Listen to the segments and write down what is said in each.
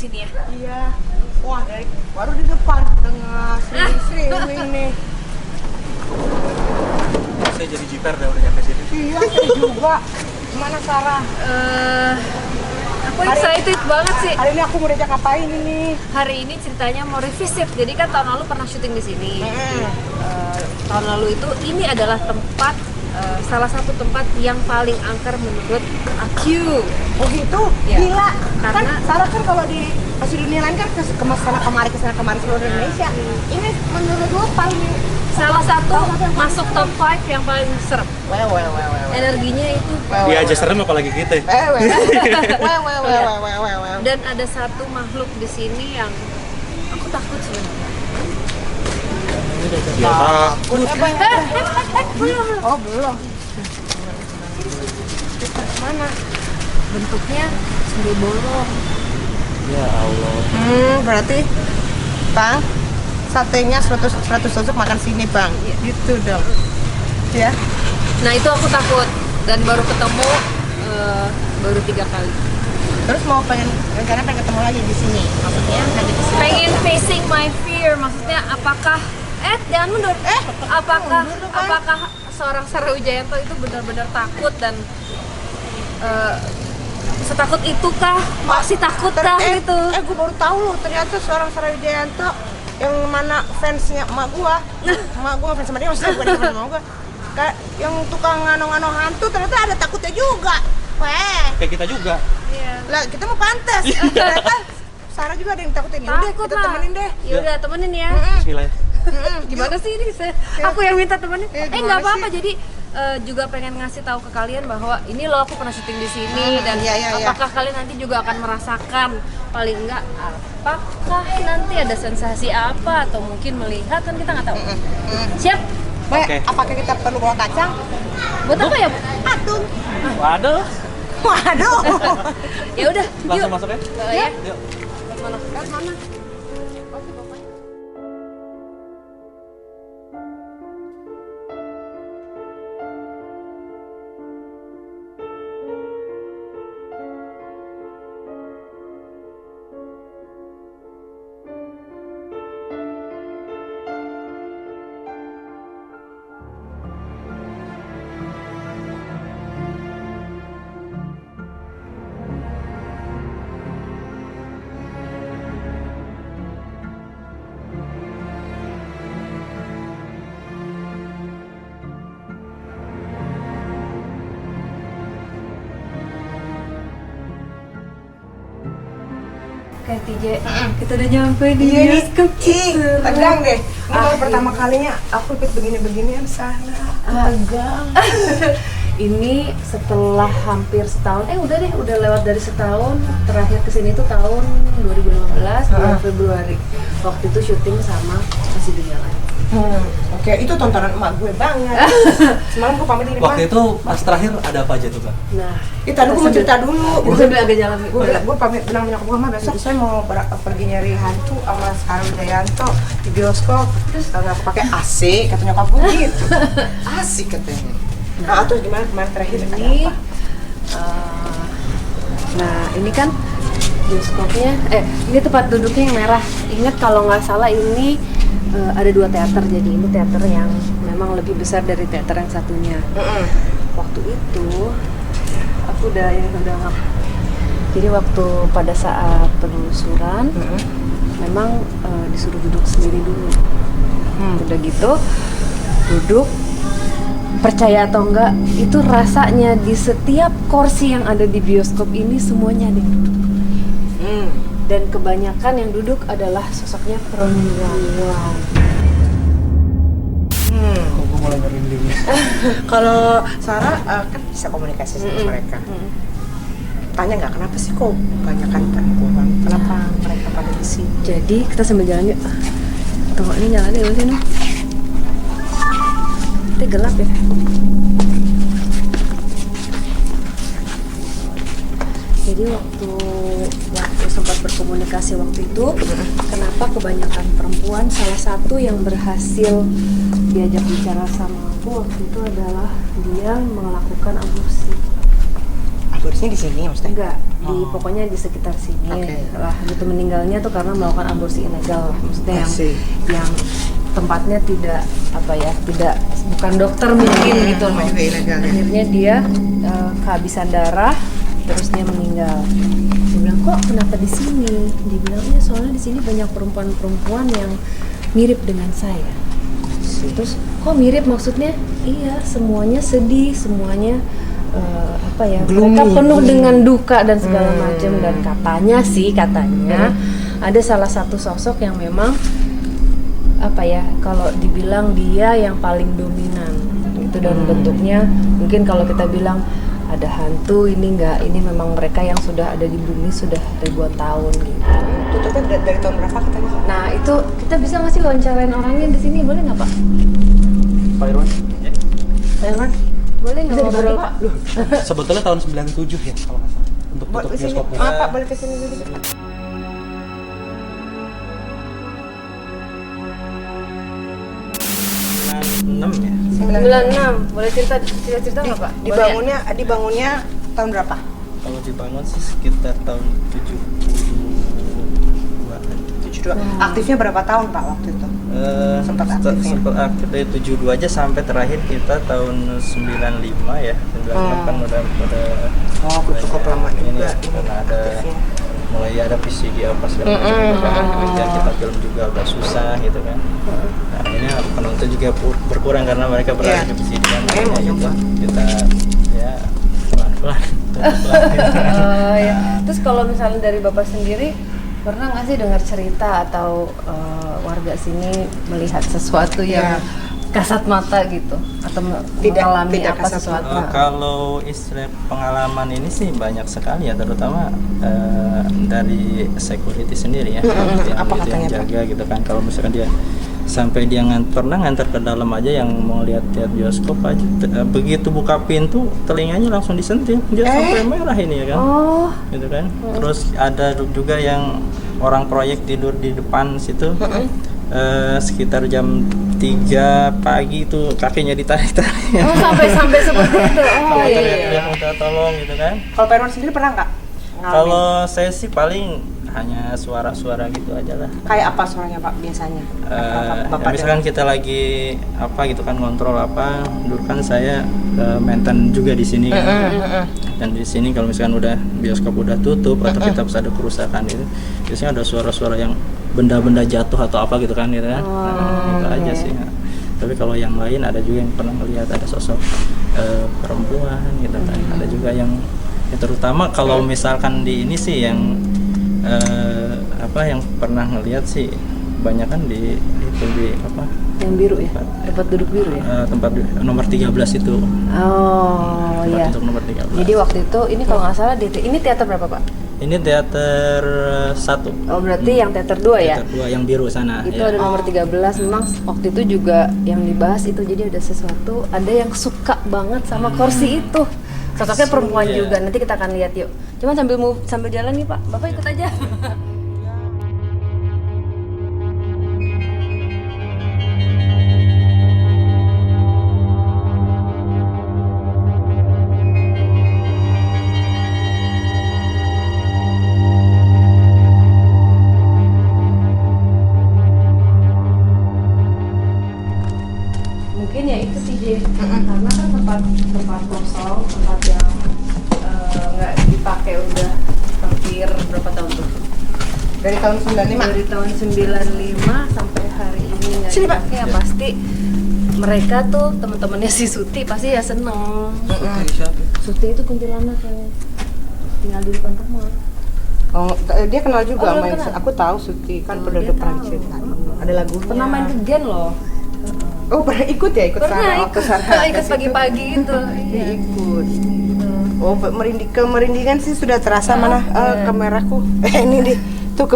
sini ya? Iya. Wah, baru di depan tengah streaming nih. Saya jadi jiper deh udah nyampe sini. Iya, saya juga. Gimana Sarah? Aku excited banget sih. Hari ini aku mau diajak ngapain ini? Hari ini ceritanya mau revisit. Jadi kan tahun lalu pernah syuting di sini. Tahun lalu itu ini adalah tempat salah satu tempat yang paling angker menurut aku. Oh gitu? Ya. Gila. Kan Karena Sarah kan kalau di masih dunia lain kan ke sana kemari seluruh Indonesia. Ini menurut lo paling salah satu masuk top 5 yang paling serem. well. Energinya itu. Dia aja serem apalagi kita. Well. Dan ada satu makhluk di sini yang aku takut sebenarnya. Ya takut. Belum. Oh belum. Mana? Bentuknya sendiri bolong. Ya Allah. Berarti Bang, satenya 100 tusuk makan sini Bang. Gitu dong. Ya. Nah itu aku takut dan baru ketemu baru 3 kali. Terus rencana pengen ketemu lagi di sini. Maksudnya lagi di sini. Pengen facing my fear, maksudnya apakah jangan mundur. Apakah seorang Sarah Wijayanto itu benar-benar takut dan setakut itukah? Masih takutkah gitu? Gue baru tahu loh ternyata seorang Sarah Wijayanto yang mana fansnya emak gua fans sama dia, maksudnya bukan fans sama gua. Kayak yang tukang ngano-ngano hantu ternyata ada takutnya juga. Weh. Kayak kita juga. Iya. Lah kita mau pantas. Ternyata Sarah juga ada yang takutin. Udah Takut kita lah. temenin deh. Ya udah temenin ya. Bismillah. Gimana sih ini? Aku yang minta temenin. Gimana Nggak apa-apa. sih? Jadi juga pengen ngasih tahu ke kalian bahwa ini loh aku pernah syuting di sini dan iya. apakah kalian nanti juga akan merasakan paling enggak apakah nanti ada sensasi apa atau mungkin melihat kan kita nggak tahu. Siap? Weh, Oke. apakah kita perlu bawa kacang? Buat apa ya? Aduh. Waduh. Waduh. Ya udah. Langsung Yuk. masuk ya? Ya. Yuk. Mana? Mana? Oke TJ, kita udah nyampe di bioskop Citra. Tegang deh. Ini baru pertama kalinya aku ikut begini-beginian sana. Tegang. Ini setelah hampir setahun, udah lewat dari setahun. Terakhir kesini tuh tahun 2015, bulan Februari. Waktu itu syuting sama Masih Dunia Lain. Oke, itu tontonan emak gue banget. Semalam gue pamit di depan. Waktu itu pas terakhir ada apa aja tuh, Kak? Nah, Kita dulu mau cerita dulu. Kita sambil agak jalan. Gue pamit bilang nyokap gue, besok saya mau pergi nyari hantu sama Sarah Wijayanto di bioskop. Terus nggak pakai AC, kata nyokap gue gitu. Asik katanya. Nah, terus gimana kemarin terakhir Ini, apa? nah ini kan bioskopnya, ini tempat duduknya yang merah. Ingat kalau nggak salah ini ada 2 teater, jadi ini teater yang memang lebih besar dari teater yang satunya. Waktu itu aku udah nggak. Jadi waktu pada saat penelusuran, memang disuruh duduk sendiri dulu. Udah gitu duduk. Percaya atau enggak, itu rasanya di setiap kursi yang ada di bioskop ini semuanya ada yang duduk. Dan kebanyakan yang duduk adalah sosoknya perempuan. Kok gue mulai merinding. Kalau Sarah kan bisa komunikasi sama mereka. Tanya nggak kenapa sih kok kebanyakan perempuan? Kenapa mereka pada di sini? Jadi kita sambil jalan yuk. Tunggu ini nyala dulu sini. Ini gelap ya. Jadi waktu sempat berkomunikasi waktu itu, kenapa kebanyakan perempuan, salah satu yang berhasil diajak bicara sama aku waktu itu adalah dia melakukan aborsi. Aborsinya di sini maksudnya? Enggak, pokoknya di sekitar sini lah gitu. Meninggalnya tuh karena melakukan aborsi ilegal, maksudnya yang tempatnya tidak bukan dokter mungkin gitu loh. Akhirnya dia kehabisan darah, terus dia meninggal. Dia bilang, kok kenapa di sini? Dia bilangnya soalnya di sini banyak perempuan-perempuan yang mirip dengan saya. Terus kok mirip maksudnya? Iya, semuanya sedih, semuanya mereka penuh dengan duka dan segala macam. Dan katanya ada salah satu sosok yang memang kalau dibilang dia yang paling dominan itu, dan bentuknya mungkin kalau kita bilang ada hantu, ini memang mereka yang sudah ada di bumi sudah ribuan tahun gitu. Tutupnya dari tahun berapa katanya? Nah itu kita bisa nggak sih wawancarain orangnya di sini, boleh nggak Pak? Pak Irwan? Pak Irwan? Boleh nggak ngobrol Pak? Sebetulnya tahun 97 ya kalau nggak salah. Untuk tutup bioskopnya. Maaf Pak, boleh kesini dulu. 96 ya? 96. Boleh cerita nggak Pak? Dibangunnya tahun berapa? Kalau dibangun sih sekitar tahun 72. Aktifnya berapa tahun Pak waktu itu? Sempat aktifnya? Sempat aktif dari 72 aja sampai terakhir kita tahun 95 ya. 95 kan udah cukup lama juga. Karena ada mulai ada VCD apa segala macam, dan kita film juga udah susah gitu kan. Nah, akhirnya penonton juga berkurang karena mereka beralih ke VCD kan. Gitu. Kita ya pelan-pelan. Oh ya. Terus kalau misalnya dari Bapak sendiri, pernah nggak sih dengar cerita atau warga sini melihat sesuatu yang kasat mata gitu, atau mengalami sesuatu? Kalau istilah pengalaman ini sih banyak sekali ya, terutama dari security sendiri ya, yang jaga gitu kan. Kalau misalkan dia sampai dia pernah ngantar ke dalam aja, yang mau lihat bioskop aja, begitu buka pintu telinganya langsung disentil, dia sampai merah ini ya kan, gitu kan. Terus ada juga yang orang proyek tidur di depan situ, sekitar jam 3 pagi itu kakinya ditarik-tarik. Oh sampai seperti itu. Oh iya. Minta tolong gitu kan. Kalau Pak Irwan sendiri pernah nggak? Kalau saya sih paling hanya suara-suara gitu aja lah. Kayak apa suaranya Pak biasanya? Misalkan kita lagi apa gitu kan, ngontrol apa, dulu kan saya maintenance juga di sini kan. Dan di sini kalau misalkan udah bioskop udah tutup atau kita bisa ada kerusakan gitu, biasanya ada suara-suara yang benda-benda jatuh atau apa gitu kan gitu kan. Itu aja sih. Tapi kalau yang lain ada juga yang pernah melihat ada sosok perempuan gitu kan. Ada juga yang terutama kalau misalkan di ini sih yang yang pernah ngelihat sih banyak kan di yang biru ya, tempat duduk biru ya, tempat nomor 13 itu. Iya. Untuk nomor 13. Jadi waktu itu ini kalau nggak salah ini teater berapa Pak? Ini teater 1. Oh berarti yang teater 2 ya? Teater 2 yang biru sana. Itu ya. ada nomor 13. Memang waktu itu juga yang dibahas itu, jadi ada sesuatu, ada yang suka banget sama kursi itu. Sosoknya perempuan juga. Nanti kita akan lihat yuk. Cuman sambil jalan nih Pak, Bapak ikut aja. Mungkin ya itu sih Jay, karena kan tempat kosong, tempat yang nggak dipakai udah hampir berapa tahun tuh? Dari tahun 95? Dari tahun 95 sampai hari ini nggak dipakai ya pasti mereka tuh teman-temannya si Suti pasti ya seneng. Suti itu kuntilanak yang tinggal di depan rumah. Oh, dia kenal juga sama kenal. Aku tahu Suti kan pernah cerita. Ada lagunya. Pernah main ke Gen loh. Oh pernah ikut ya? Pernah ikut pagi-pagi itu. Iya. Ikut. Oh merindingan sih sudah terasa. Mana kameraku. Ini nih. Tuh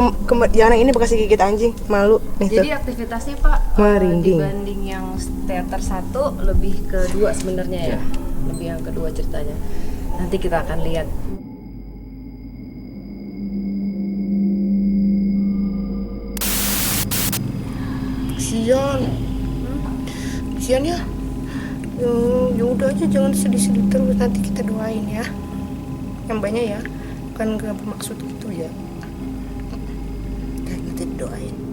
yang ini bekas gigit anjing, malu nih. Jadi tuh. aktivitasnya Pak merinding. Dibanding yang teater 1 lebih kedua sebenarnya ya. Lebih yang kedua ceritanya. Nanti kita akan lihat. Kasian ya. Ya udah aja, jangan sedih-sedih terus, nanti kita doain ya. yang banyak ya, bukan nggak bermaksud gitu ya. Nanti doain.